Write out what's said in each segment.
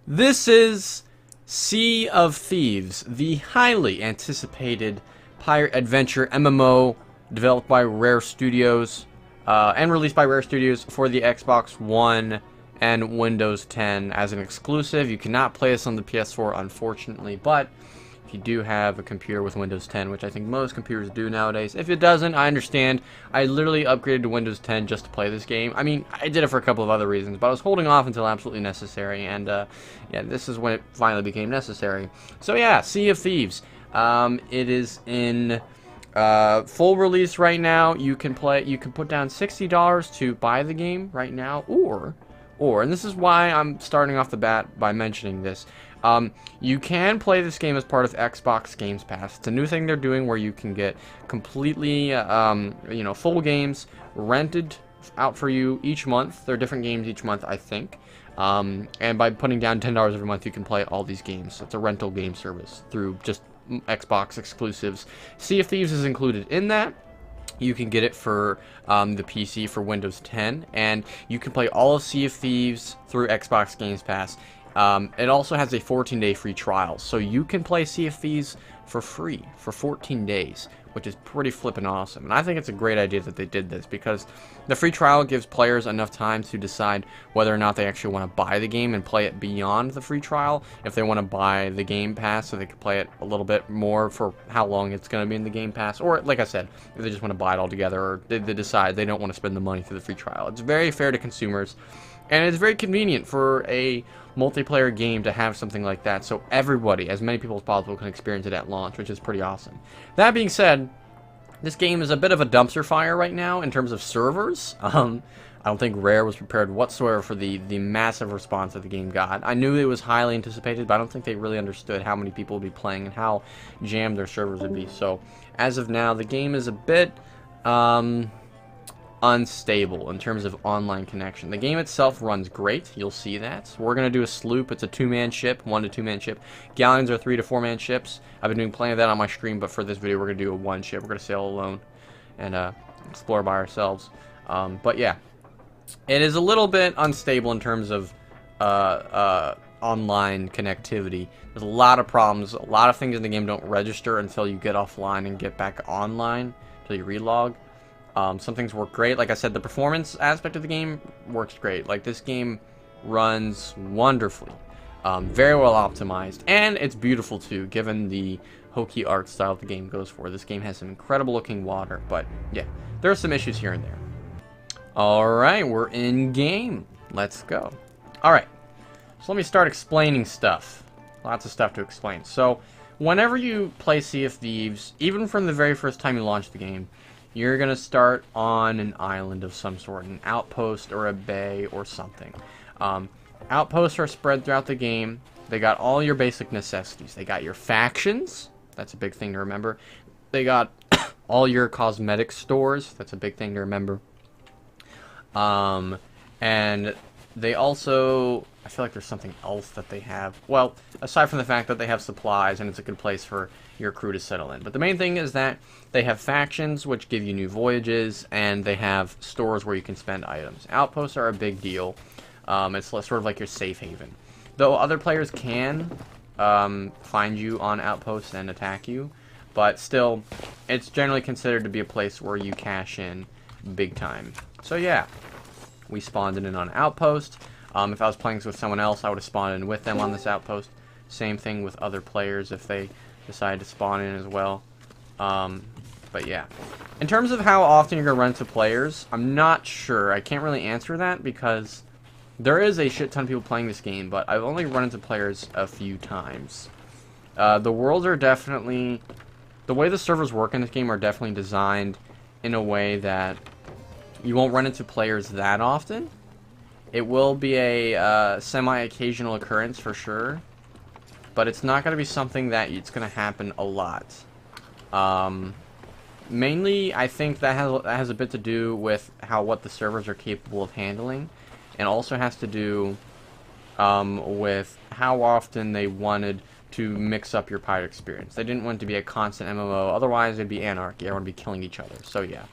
This is Sea of Thieves, the highly anticipated pirate adventure MMO developed by Rare Studios and released by Rare Studios for the Xbox One and Windows 10 as an exclusive. You cannot play this on the PS4, unfortunately, but if you do have a computer with Windows 10, which I think most computers do nowadays, if it doesn't, I understand. I literally upgraded to Windows 10 just to play this game. I mean, I did it for a couple of other reasons, but I was holding off until absolutely necessary, and yeah, this is when it finally became necessary. So yeah, Sea of Thieves. It is in full release right now. You can put down $60 to buy the game right now, or, and this is why I'm starting off the bat by mentioning this, you can play this game as part of Xbox Games Pass. It's a new thing they're doing where you can get completely, full games rented out for you each month. There are different games each month, I think. And by putting down $10 every month, you can play all these games. It's a rental game service through just Xbox exclusives. Sea of Thieves is included in that. You can get it for the PC for Windows 10, and you can play all of Sea of Thieves through Xbox Games Pass. It also has a 14-day free trial, so you can play Sea of Thieves for free for 14 days, which is pretty flippin' awesome. And I think it's a great idea that they did this, because the free trial gives players enough time to decide whether or not they actually want to buy the game and play it beyond the free trial. If they want to buy the Game Pass so they can play it a little bit more for how long it's going to be in the Game Pass, or like I said, if they just want to buy it all together, or they decide they don't want to spend the money through the free trial. It's very fair to consumers, and it's very convenient for a multiplayer game to have something like that, so everybody, as many people as possible, can experience it at launch, which is pretty awesome. That being said, this game is a bit of a dumpster fire right now in terms of servers. I don't think Rare was prepared whatsoever for the massive response that the game got. I knew it was highly anticipated, but I don't think they really understood how many people would be playing and how jammed their servers would be. So, as of now, the game is a bit unstable in terms of online connection. The game itself runs great. You'll see that. We're going to do a sloop. It's a 2-man ship, 1 to 2-man ship. Galleons are 3 to 4-man ships. I've been doing plenty of that on my stream, but for this video, we're going to do a 1 ship. We're going to sail alone and explore by ourselves. But yeah, it is a little bit unstable in terms of online connectivity. There's a lot of problems. A lot of things in the game don't register until you get offline and get back online, until you relog. Some things work great. Like I said, the performance aspect of the game works great. Like, this game runs wonderfully. Very well optimized. And it's beautiful, too, given the hokey art style the game goes for. This game has some incredible looking water. But, yeah, there are some issues here and there. Alright, we're in game. Let's go. Alright, so let me start explaining stuff. Lots of stuff to explain. So, whenever you play Sea of Thieves, even from the very first time you launch the game, you're going to start on an island of some sort, an outpost or a bay or something. Outposts are spread throughout the game. They got all your basic necessities. They got your factions. That's a big thing to remember. They got all your cosmetic stores. That's a big thing to remember. And they also, I feel like there's something else that they have. Well, aside from the fact that they have supplies and it's a good place for your crew to settle in. But the main thing is that they have factions, which give you new voyages, and they have stores where you can spend items. Outposts are a big deal. It's sort of like your safe haven. Though other players can find you on outposts and attack you, but still, it's generally considered to be a place where you cash in big time. So yeah, we spawned in on an outpost. If I was playing with someone else, I would have spawned in with them on this outpost. Same thing with other players if they decide to spawn in as well. But yeah. In terms of how often you're going to run into players, I'm not sure. I can't really answer that because there is a shit ton of people playing this game, but I've only run into players a few times. The worlds are definitely... The way the servers work in this game are definitely designed in a way that you won't run into players that often. It will be a semi-occasional occurrence for sure, but it's not going to be something that it's going to happen a lot. Mainly, I think that has a bit to do with what the servers are capable of handling, and also has to do with how often they wanted to mix up your pirate experience. They didn't want it to be a constant MMO, otherwise it'd be anarchy. Everyone would be killing each other. So yeah.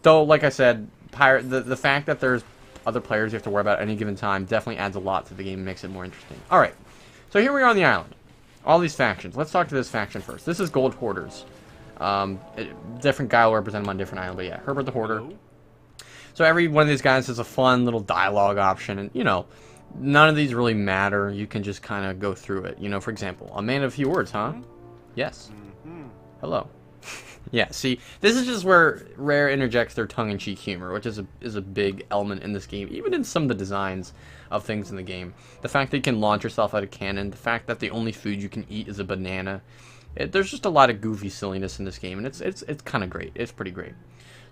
Though, like I said, the fact that there's other players you have to worry about at any given time definitely adds a lot to the game and makes it more interesting. Alright, so here we are on the island. All these factions. Let's talk to this faction first. This is Gold Hoarders. Different guy will represent them on different islands, but yeah, Herbert the Hoarder. So every one of these guys has a fun little dialogue option, and, you know, none of these really matter. You can just kind of go through it. You know, for example, a man of few words, huh? Yes. Hello. Yeah, see, this is just where Rare interjects their tongue-in-cheek humor, which is a big element in this game, even in some of the designs of things in the game. The fact that you can launch yourself out of cannon, the fact that the only food you can eat is a banana. There's just a lot of goofy silliness in this game, and it's kind of great. It's pretty great.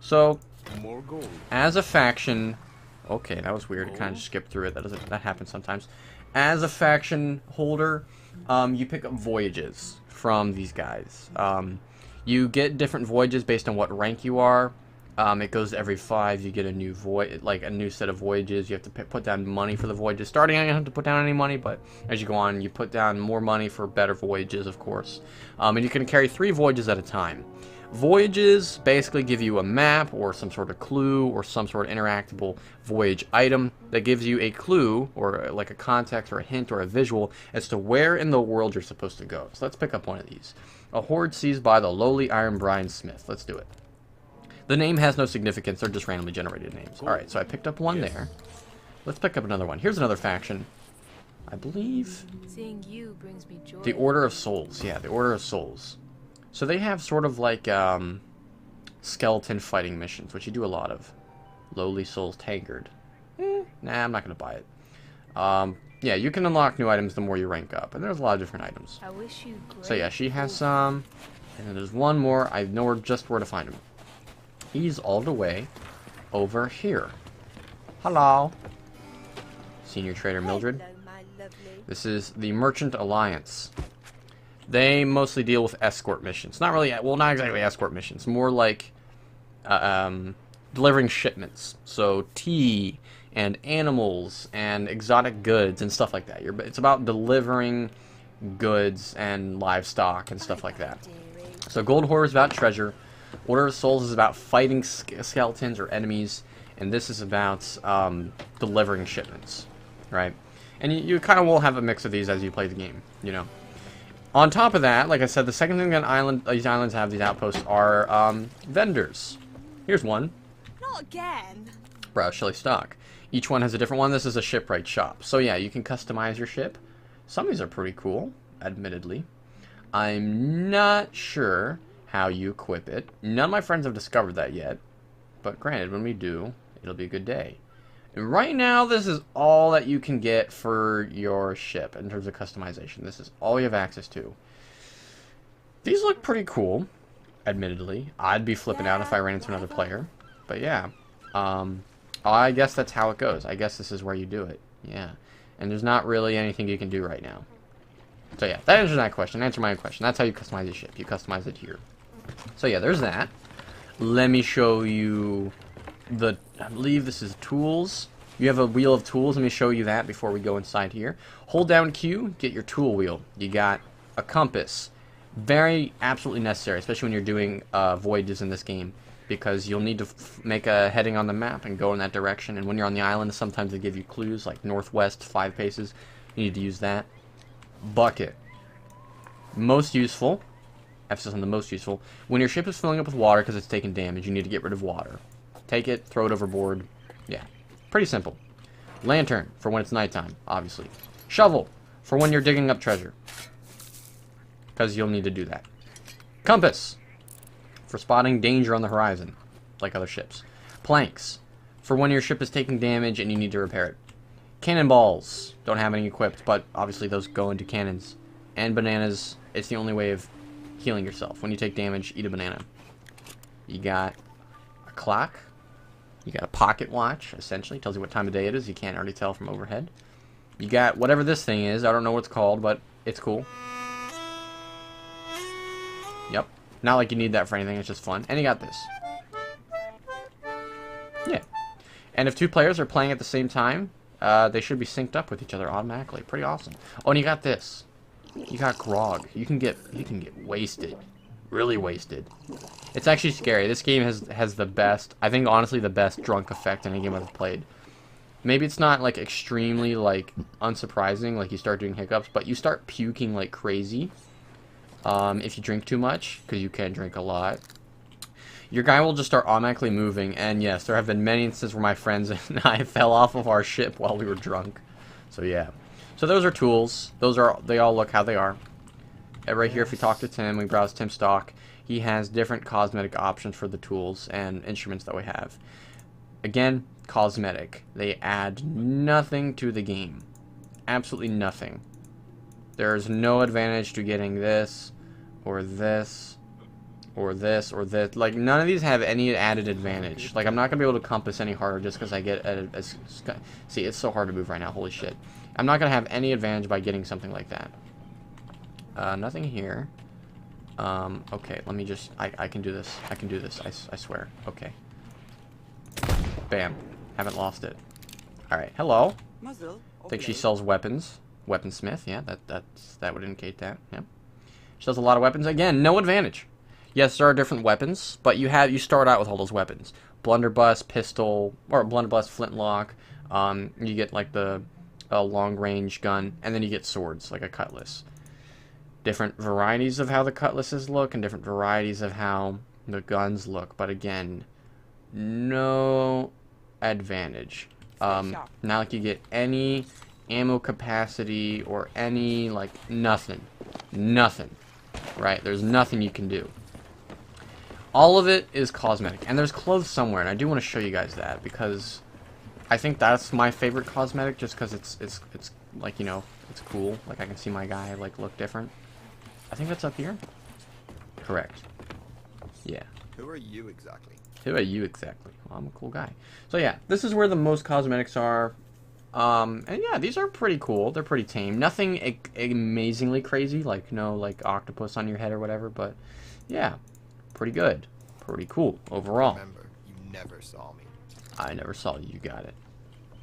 So, more gold. As a faction, okay, that was weird. I kind of just skipped through it. That happens sometimes. As a faction holder, you pick up voyages from these guys. You get different voyages based on what rank you are. It goes every 5. You get a new a new set of voyages. You have to put down money for the voyages. Starting out, you don't have to put down any money, but as you go on, you put down more money for better voyages, of course. And you can carry 3 voyages at a time. Voyages basically give you a map or some sort of clue or some sort of interactable voyage item that gives you a clue or like a context or a hint or a visual as to where in the world you're supposed to go. So let's pick up one of these. A horde seized by the lowly Iron Brine Smith. Let's do it. The name has no significance. They're just randomly generated names. Alright, so I picked up one there. Let's pick up another one. Here's another faction. I believe... Seeing you brings me joy. The Order of Souls. Yeah, the Order of Souls. So they have sort of like skeleton fighting missions, which you do a lot of. Lowly Souls Tankard. Nah, I'm not going to buy it. Yeah, you can unlock new items the more you rank up, and there's a lot of different items. I wish you great. So yeah, she has some, and then there's one more. I know just where to find him. He's all the way over here. Hello. Senior Trader Mildred. Hello, my lovely. This is the Merchant Alliance. They mostly deal with escort missions. Not really, well, not exactly escort missions. More like delivering shipments. So tea and animals and exotic goods and stuff like that. It's about delivering goods and livestock and stuff like that. So Gold Hoard is about treasure. Order of Souls is about fighting skeletons or enemies. And this is about delivering shipments, right? And you kind of will have a mix of these as you play the game, you know. On top of that, like I said, the second thing that these islands have, these outposts, are vendors. Here's one. Not again. Browse Shelly stock. Each one has a different one. This is a shipwright shop. So yeah, you can customize your ship. Some of these are pretty cool, admittedly. I'm not sure how you equip it. None of my friends have discovered that yet. But granted, when we do, it'll be a good day. And right now, this is all that you can get for your ship in terms of customization. This is all you have access to. These look pretty cool, admittedly. I'd be flipping out if I ran into another player. But yeah, I guess that's how it goes. I guess this is where you do it. Yeah. And there's not really anything you can do right now. So yeah, that answers that question. Answer my own question. That's how you customize your ship. You customize it here. So yeah, there's that. Let me show you the, I believe this is tools. You have a wheel of tools. Let me show you that before we go inside here. Hold down Q, get your tool wheel. You got a compass. Very absolutely necessary, especially when you're doing voyages in this game, because you'll need to make a heading on the map and go in that direction. And when you're on the island, sometimes they give you clues like northwest 5 paces. You need to use that. Bucket. Most useful. Emphasis on the most useful. When your ship is filling up with water because it's taking damage, you need to get rid of water. Take it, throw it overboard. Yeah. Pretty simple. Lantern, for when it's nighttime, obviously. Shovel, for when you're digging up treasure, because you'll need to do that. Compass, for spotting danger on the horizon, like other ships. Planks, for when your ship is taking damage and you need to repair it. Cannonballs, don't have any equipped, but obviously those go into cannons. And bananas, it's the only way of healing yourself. When you take damage, eat a banana. You got a clock. You got a pocket watch, essentially. Tells you what time of day it is. You can't already tell from overhead. You got whatever this thing is. I don't know what it's called, but it's cool. Yep. Not like you need that for anything. It's just fun. And you got this. Yeah. And if 2 players are playing at the same time, they should be synced up with each other automatically. Pretty awesome. Oh, and you got this. You got grog. You can get wasted. Really wasted. It's actually scary. This game has the best, I think honestly the best drunk effect in any game I've played. Maybe it's not like extremely like unsurprising, like you start doing hiccups, but you start puking like crazy if you drink too much, because you can drink a lot. Your guy will just start automatically moving, and yes, there have been many instances where my friends and I fell off of our ship while we were drunk. So yeah. So those are tools. They all look how they are. And right here, if we talk to Tim, we browse Tim's stock, he has different cosmetic options for the tools and instruments that we have. Again, cosmetic. They add nothing to the game. Absolutely nothing. There's no advantage to getting this, or this, or this, or this. Like, none of these have any added advantage. Like, I'm not going to be able to compass any harder just because I get... See, it's so hard to move right now. Holy shit. I'm not going to have any advantage by getting something like that. Nothing here. Okay, let me just... I can do this. I can do this. I swear. Okay. Bam. Haven't lost it. Alright, hello. Think she sells weapons. Weaponsmith, yeah, that would indicate that, yeah. She sells a lot of weapons. Again, no advantage. Yes, there are different weapons, but you start out with all those weapons. Blunderbuss, pistol, or blunderbuss, flintlock. You get like the long-range gun, and then you get swords, like a cutlass. Different varieties of how the cutlasses look, and different varieties of how the guns look, but again, no advantage. Not like you get any ammo capacity or any, like, nothing. Nothing. Right? There's nothing you can do. All of it is cosmetic. And there's clothes somewhere, and I do want to show you guys that, because I think that's my favorite cosmetic, just because it's like, you know, it's cool. Like, I can see my guy, like, look different. I think that's up here. Correct. Yeah. Who are you exactly? Who are you exactly? Well, I'm a cool guy. So yeah, this is where the most cosmetics are. And yeah, these are pretty cool. They're pretty tame. Nothing amazingly crazy, like no like octopus on your head or whatever, but yeah, pretty good. Pretty cool overall. Remember, you never saw me. I never saw you. You got it.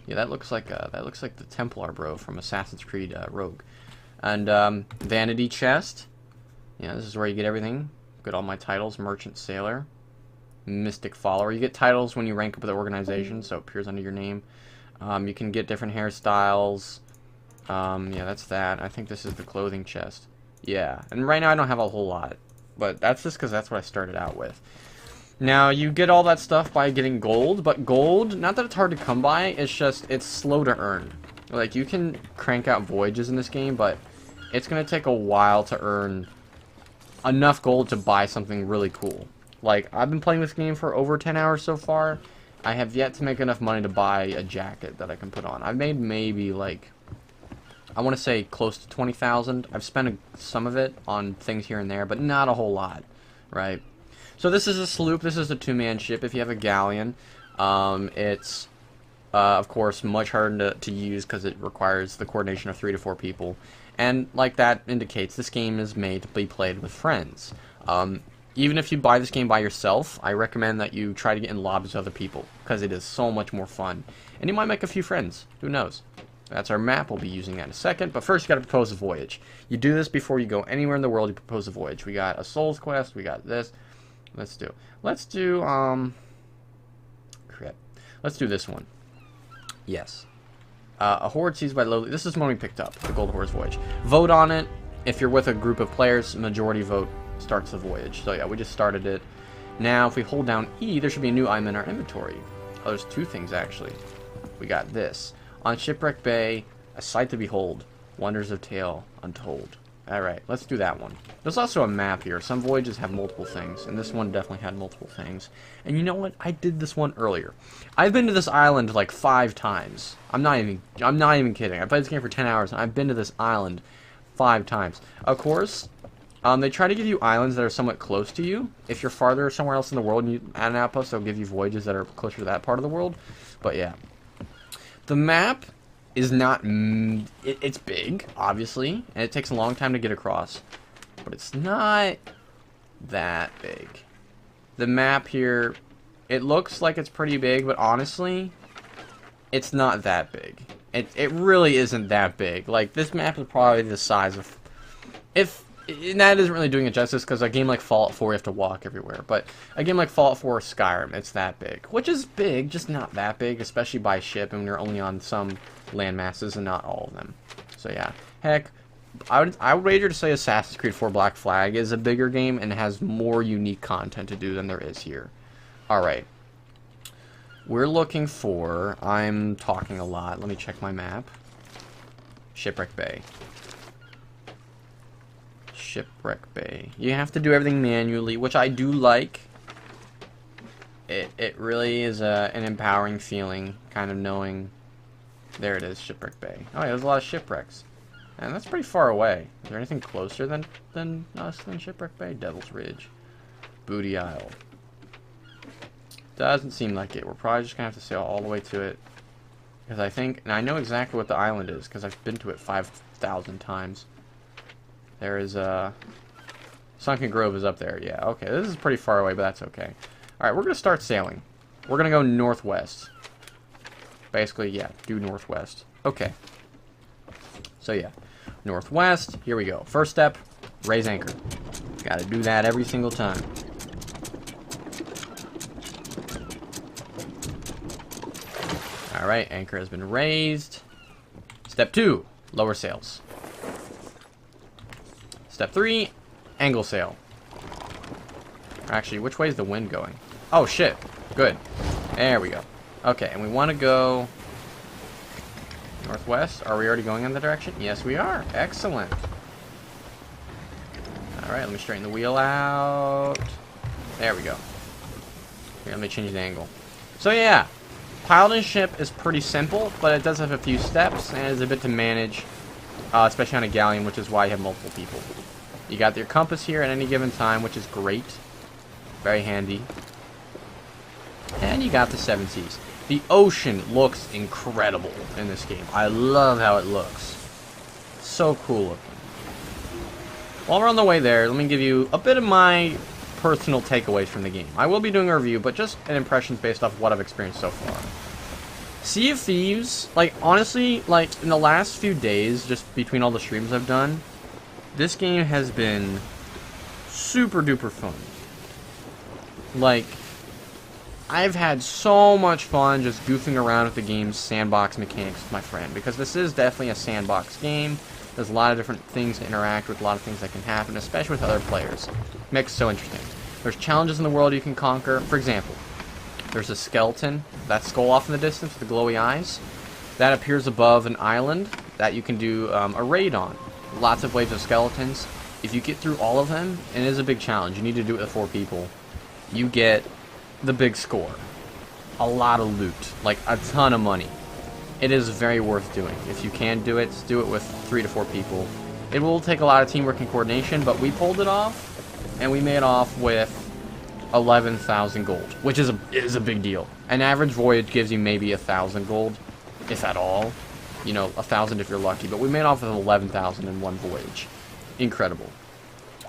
Yeah, that looks like the Templar bro from Assassin's Creed Rogue. And vanity chest. Yeah, this is where you get everything. Get all my titles: merchant, sailor, mystic follower. You get titles when you rank up with the organization, so it appears under your name. You can get different hairstyles. Yeah, that's that. I think this is the clothing chest. Yeah, and right now I don't have a whole lot, but that's just because that's what I started out with. Now, you get all that stuff by getting gold, but gold, not that it's hard to come by, it's just, it's slow to earn. Like, you can crank out voyages in this game, but it's going to take a while to earn enough gold to buy something really cool. Like, I've been playing this game for over 10 hours so far. I have yet to make enough money to buy a jacket that I can put on. I've made maybe, like, I want to say close to 20,000. I've spent some of it on things here and there, but not a whole lot, right? So this is a sloop. This is a two-man ship. If you have a galleon, it's, of course, much harder to use because it requires the coordination of 3 to 4 people. And like that indicates, this game is made to be played with friends. Even if you buy this game by yourself, I recommend that you try to get in lobbies with other people, because it is so much more fun. And you might make a few friends. Who knows? That's our map. We'll be using that in a second. But first, you got to propose a voyage. You do this before you go anywhere in the world. You propose a voyage. We got a Souls quest. We got this. Let's do crap. Let's do this one. Yes. A horde seized by lowly. This is the one we picked up, the Gold Horse Voyage. Vote on it. If you're with a group of players, majority vote starts the voyage. So yeah, we just started it. Now, if we hold down E, there should be a new item in our inventory. Oh, there's 2 things, actually. We got this. On Shipwreck Bay, a sight to behold. Wonders of Tale Untold. Alright, let's do that one. There's also a map here. Some voyages have multiple things, and this one definitely had multiple things. And you know what? I did this one earlier. I've been to this island like 5 times. I'm not even kidding. I played this game for 10 hours, and I've been to this island 5 times. Of course, they try to give you islands that are somewhat close to you. If you're farther somewhere else in the world and you add an outpost, they'll give you voyages that are closer to that part of the world. But yeah. The map is not... it's big, obviously, and it takes a long time to get across. But it's not that big. The map here, it looks like it's pretty big, but honestly, it's not that big. It really isn't that big. Like, this map is probably the size of... that isn't really doing it justice, because a game like Fallout 4, you have to walk everywhere. But a game like Fallout 4 or Skyrim, it's that big. Which is big, just not that big, especially by ship, and you're only on some land masses and not all of them. So yeah. Heck, I would wager to say Assassin's Creed 4 Black Flag is a bigger game and has more unique content to do than there is here. Alright. We're looking for... I'm talking a lot. Let me check my map. Shipwreck Bay. Shipwreck Bay. You have to do everything manually, which I do like. It really is an empowering feeling, kind of knowing... There it is, Shipwreck Bay. Oh yeah, there's a lot of shipwrecks. And that's pretty far away. Is there anything closer than us than Shipwreck Bay? Devil's Ridge. Booty Isle. Doesn't seem like it. We're probably just going to have to sail all the way to it. Because I think... And I know exactly what the island is, because I've been to it 5,000 times. There is a... Sunken Grove is up there. Yeah, okay. This is pretty far away, but that's okay. Alright, we're going to start sailing. We're going to go northwest. Basically, yeah, due northwest. Okay. So, yeah. Northwest. Here we go. First step, raise anchor. Gotta do that every single time. Alright, anchor has been raised. Step 2, lower sails. Step 3, angle sail. Actually, which way is the wind going? Oh, shit. Good. There we go. Okay, and we want to go northwest. Are we already going in the direction? Yes, we are. Excellent. Alright, let me straighten the wheel out. There we go. Here, let me change the angle. So, yeah. Piloting ship is pretty simple, but it does have a few steps, and it's a bit to manage, especially on a galleon, which is why you have multiple people. You got your compass here at any given time, which is great. Very handy. And you got the 7 seas. The ocean looks incredible in this game. I love how it looks. So cool looking. While we're on the way there, let me give you a bit of my personal takeaways from the game. I will be doing a review, but just an impressions based off what I've experienced so far. Sea of Thieves, like, honestly, like, in the last few days, just between all the streams I've done, this game has been super duper fun. Like, I've had so much fun just goofing around with the game's sandbox mechanics with my friend, because this is definitely a sandbox game. There's a lot of different things to interact with, a lot of things that can happen, especially with other players. Makes it so interesting. There's challenges in the world you can conquer. For example, there's a skeleton, that skull off in the distance with the glowy eyes, that appears above an island that you can do a raid on. Lots of waves of skeletons. If you get through all of them, and it is a big challenge, you need to do it with 4 people, you get the big score. A lot of loot. Like, a ton of money. It is very worth doing. If you can do it with 3 to 4 people. It will take a lot of teamwork and coordination, but we pulled it off, and we made off with 11,000 gold, which is a big deal. An average voyage gives you maybe 1,000 gold, if at all. You know, 1,000 if you're lucky, but we made off with 11,000 in one voyage. Incredible.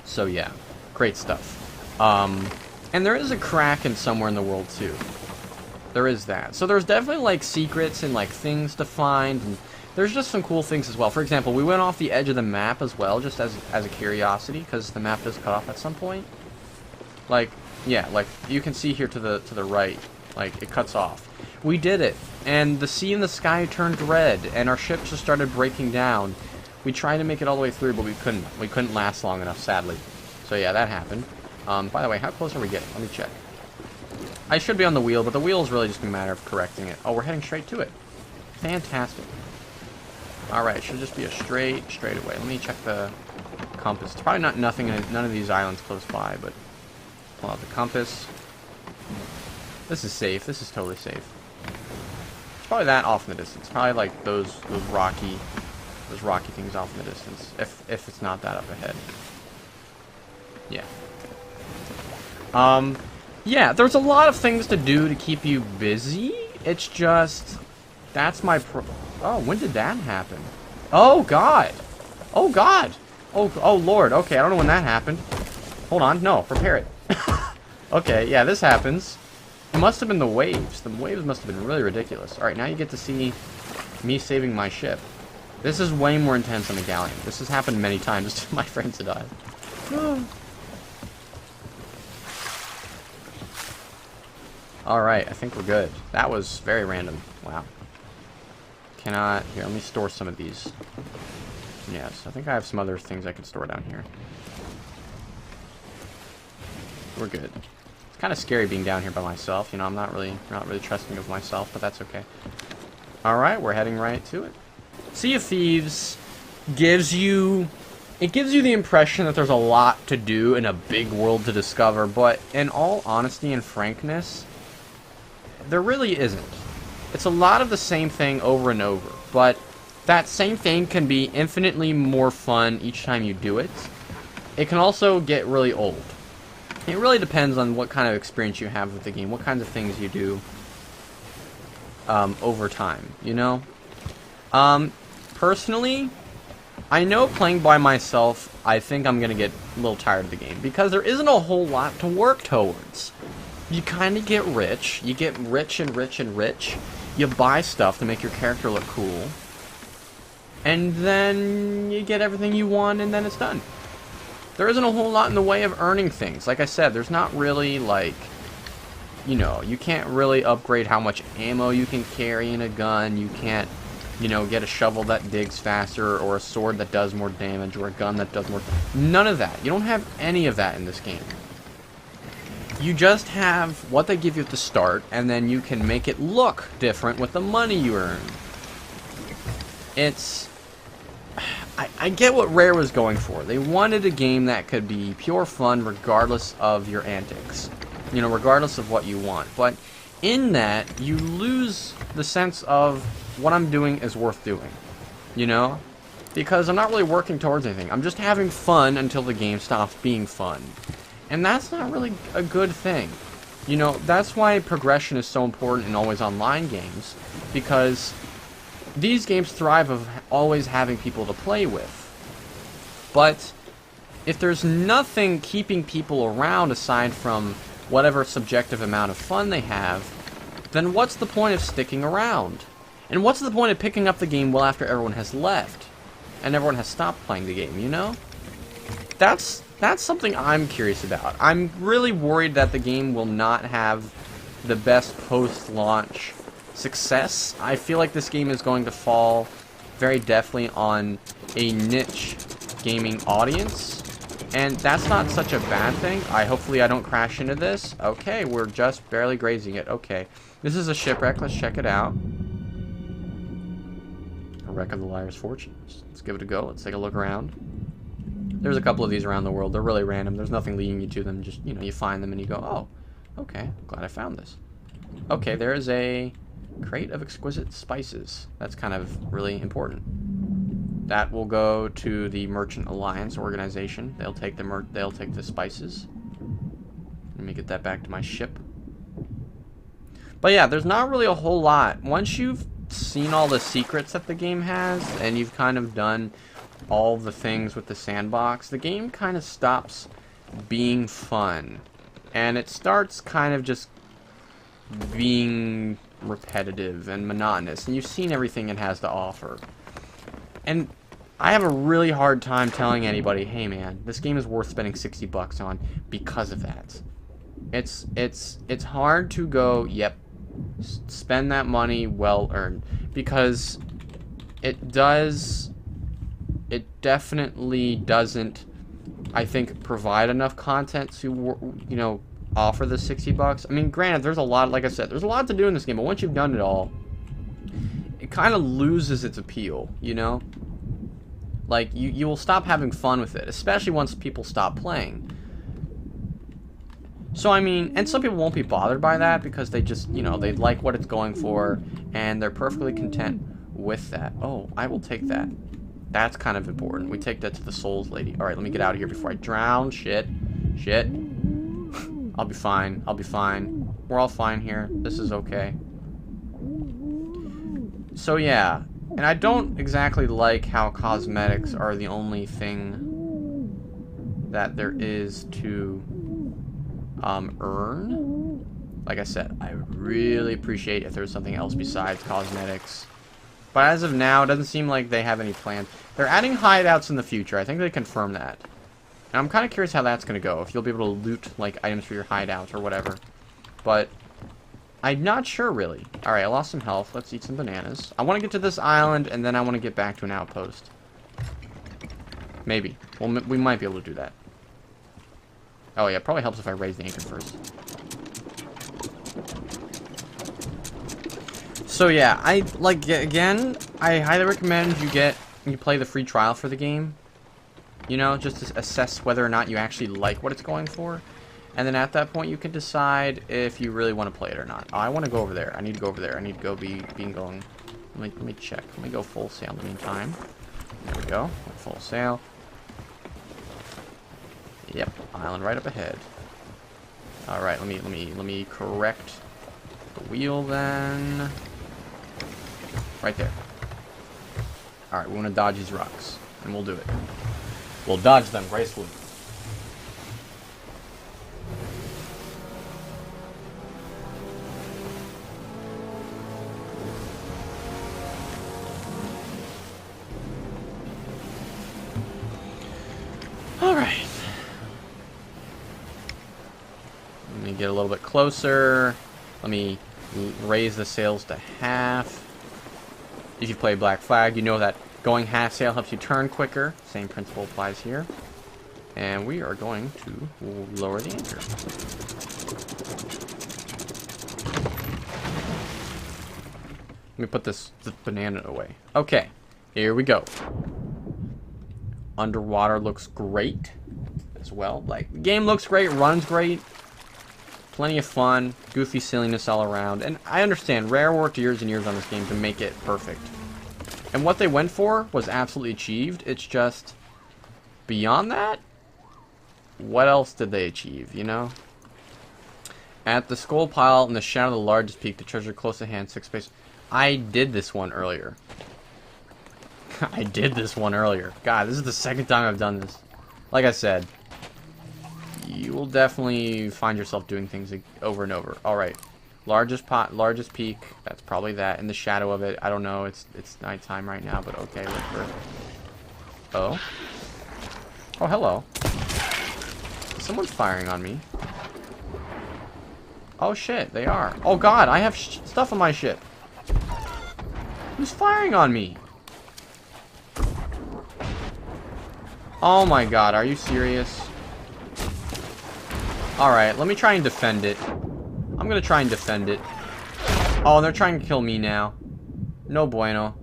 So yeah, great stuff. And there is a Kraken somewhere in the world too. There is that. So there's definitely like secrets and like things to find, and there's just some cool things as well. For example, we went off the edge of the map as well, just as a curiosity, because the map does cut off at some point. Like, yeah, like you can see here to the right, like it cuts off. We did it, and the sea in the sky turned red, and our ship just started breaking down. We tried to make it all the way through, but we couldn't. We couldn't last long enough, sadly. So yeah, that happened. By the way, how close are we getting? Let me check. I should be on the wheel, but the wheel is really just a matter of correcting it. Oh, we're heading straight to it. Fantastic. Alright, it should just be a straightaway. Let me check the compass. It's probably nothing in none of these islands close by, but pull out the compass. This is safe. This is totally safe. It's probably that off in the distance. Probably like those rocky things off in the distance. If it's not that up ahead. Yeah. Yeah, there's a lot of things to do to keep you busy. It's just, that's my oh, when did that happen? Oh, God. Oh, God. Oh, Lord. Okay, I don't know when that happened. Hold on. No, prepare it. Okay, yeah, this happens. It must have been the waves. The waves must have been really ridiculous. Alright, now you get to see me saving my ship. This is way more intense than the galleon. This has happened many times to my friends and I. Alright, I think we're good. That was very random. Wow. Cannot... Here, let me store some of these. Yes, I think I have some other things I can store down here. We're good. It's kind of scary being down here by myself. You know, I'm not really trusting of myself, but that's okay. Alright, we're heading right to it. Sea of Thieves gives you... It gives you the impression that there's a lot to do and a big world to discover, but in all honesty and frankness, there really isn't. It's a lot of the same thing over and over, but that same thing can be infinitely more fun each time you do it. It can also get really old. It really depends on what kind of experience you have with the game, what kinds of things you do over time, you know? Personally, I know playing by myself, I think I'm going to get a little tired of the game, because there isn't a whole lot to work towards. You kind of get rich. You get rich and rich and rich. You buy stuff to make your character look cool. And then you get everything you want, and then it's done. There isn't a whole lot in the way of earning things. Like I said, there's not really, like, you know, you can't really upgrade how much ammo you can carry in a gun. You can't, you know, get a shovel that digs faster, or a sword that does more damage, or a gun that does more... None of that. You don't have any of that in this game. You just have what they give you at the start, and then you can make it look different with the money you earn. It's... I get what Rare was going for. They wanted a game that could be pure fun regardless of your antics. You know, regardless of what you want. But in that, you lose the sense of what I'm doing is worth doing. You know? Because I'm not really working towards anything. I'm just having fun until the game stops being fun. And that's not really a good thing. You know, that's why progression is so important in always online games. Because these games thrive of always having people to play with. But if there's nothing keeping people around aside from whatever subjective amount of fun they have, then what's the point of sticking around? And what's the point of picking up the game well after everyone has left? And everyone has stopped playing the game, you know? That's something I'm curious about. I'm really worried that the game will not have the best post-launch success. I feel like this game is going to fall very definitely on a niche gaming audience, and that's not such a bad thing. Hopefully I don't crash into this. Okay, we're just barely grazing it. Okay, this is a shipwreck. Let's check it out. A wreck of the Liar's Fortunes. Let's give it a go. Let's take a look around. There's a couple of these around the world. They're really random. There's nothing leading you to them. Just, you know, you find them and you go, oh, okay, glad I found this. Okay, there is a crate of exquisite spices. That's kind of really important. That will go to the Merchant Alliance organization. They'll take the spices. Let me get that back to my ship. But yeah, there's not really a whole lot. Once you've seen all the secrets that the game has, and you've kind of done all the things with the sandbox, the game kind of stops being fun. And it starts kind of just being repetitive and monotonous, and you've seen everything it has to offer. And I have a really hard time telling anybody, hey man, this game is worth spending 60 bucks on because of that. It's hard to go, yep, spend that money well earned, because it definitely doesn't, I think, provide enough content to, you know, offer the 60 bucks. I mean, granted, there's a lot, like I said, there's a lot to do in this game, but once you've done it all, it kind of loses its appeal, you know? Like, you will stop having fun with it, especially once people stop playing. So, I mean, and some people won't be bothered by that because they just, you know, they like what it's going for, and they're perfectly content with that. Oh, I will take that. That's kind of important. We take that to the Souls Lady. Alright, let me get out of here before I drown. Shit. I'll be fine. I'll be fine. We're all fine here. This is okay. So yeah, and I don't exactly like how cosmetics are the only thing that there is to earn. Like I said, I really appreciate if there's something else besides cosmetics. But as of now, it doesn't seem like they have any plans. They're adding hideouts in the future. I think they confirmed that. And I'm kind of curious how that's going to go. If you'll be able to loot, like, items for your hideouts or whatever. But I'm not sure, really. Alright, I lost some health. Let's eat some bananas. I want to get to this island, and then I want to get back to an outpost. Maybe. Well, we might be able to do that. Oh, yeah, it probably helps if I raise the anchor first. So, yeah, again, I highly recommend you play the free trial for the game. You know, just to assess whether or not you actually like what it's going for. And then at that point, you can decide if you really want to play it or not. Oh, I want to go over there. I need to go over there. I need to go going... Let me check. Let me go full sail in the meantime. There we go. Full sail. Yep, island right up ahead. All right, let me correct the wheel then. Right there. All right, we want to dodge these rocks, and we'll do it. We'll dodge them gracefully. All right. Let me get a little bit closer. Let me raise the sails to half. If you play Black Flag, you know that going half sail helps you turn quicker. Same principle applies here. And we are going to lower the anchor. Let me put this banana away. Okay, here we go. Underwater looks great as well. Like, the game looks great, runs great. Plenty of fun, goofy silliness all around. And I understand, Rare worked years and years on this game to make it perfect. And what they went for was absolutely achieved. It's just, beyond that, what else did they achieve, you know? At the skull pile in the shadow of the largest peak, the treasure close at hand, 6 space. I did this one earlier. I did this one earlier. God, this is the second time I've done this. Like I said, you will definitely find yourself doing things over and over. Alright. Largest peak. That's probably that. In the shadow of it. I don't know. It's nighttime right now, but okay. Look for it. Oh. Oh, hello. Someone's firing on me. Oh, shit. They are. Oh, God. I have stuff on my ship. Who's firing on me? Oh, my God. Are you serious? Alright, let me try and defend it. I'm gonna try and defend it. Oh, and they're trying to kill me now. No bueno.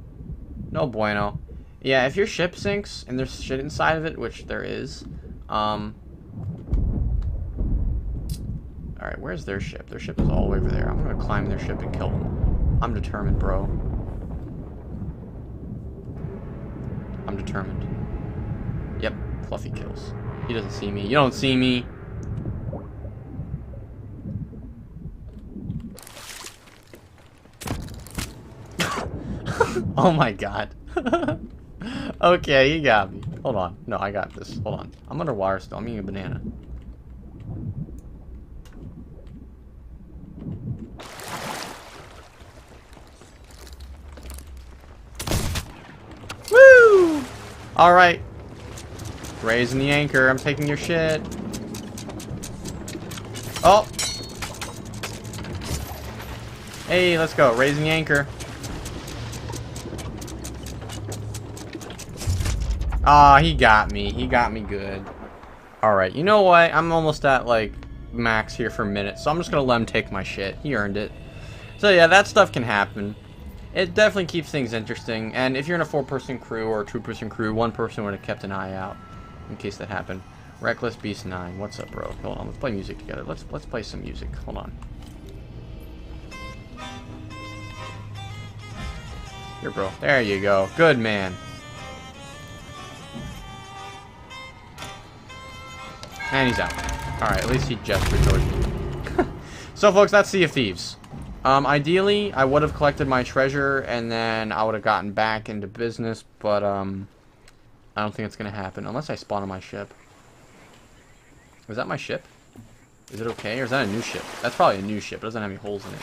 No bueno. Yeah, if your ship sinks and there's shit inside of it, which there is, alright, where's their ship? Their ship is all the way over there. I'm gonna climb their ship and kill them. I'm determined, bro. I'm determined. Yep, Fluffy kills. He doesn't see me. You don't see me. Oh my God. Okay, you got me. Hold on. No, I got this. Hold on. I'm underwater still. I'm eating a banana. Woo! Alright. Raising the anchor. I'm taking your shit. Oh! Hey, let's go. Raising the anchor. Ah, he got me. He got me good. Alright, you know what? I'm almost at, like, max here for a minute, so I'm just gonna let him take my shit. He earned it. So, yeah, that stuff can happen. It definitely keeps things interesting, and if you're in a 4-person crew or a 2-person crew, 1 person would have kept an eye out in case that happened. Reckless Beast 9. What's up, bro? Hold on, let's play music together. Let's play some music. Hold on. Here, bro. There you go. Good man. And he's out. Alright, at least he gestured towards me. So, folks, that's Sea of Thieves. Ideally, I would have collected my treasure, and then I would have gotten back into business, but, I don't think it's going to happen, unless I spawn on my ship. Was that my ship? Is it okay, or is that a new ship? That's probably a new ship. It doesn't have any holes in it.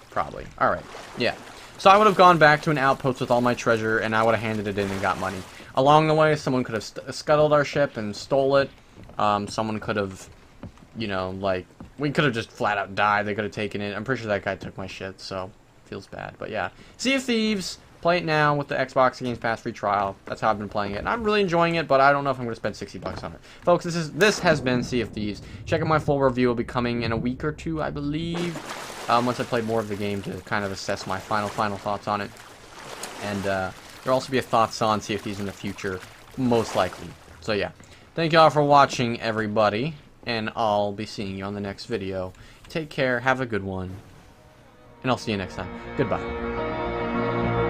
Probably. Alright, yeah. So I would have gone back to an outpost with all my treasure, and I would have handed it in and got money. along the way, someone could have scuttled our ship and stole it. Someone could have, you know, like, we could have just flat out died. They could have taken it. I'm pretty sure that guy took my shit, so feels bad. But yeah, Sea of Thieves. Play it now with the Xbox Games Pass free trial. That's how I've been playing it, and I'm really enjoying it. But I don't know if I'm going to spend $60 on it, folks. This has been Sea of Thieves. Check out my full review. Will be coming in a week or two, I believe. Once I play more of the game to kind of assess my final thoughts on it, and there'll also be a thoughts on Sea of Thieves in the future, most likely. So yeah, thank you all for watching, everybody, and I'll be seeing you on the next video. Take care. Have a good one, and I'll see you next time. Goodbye.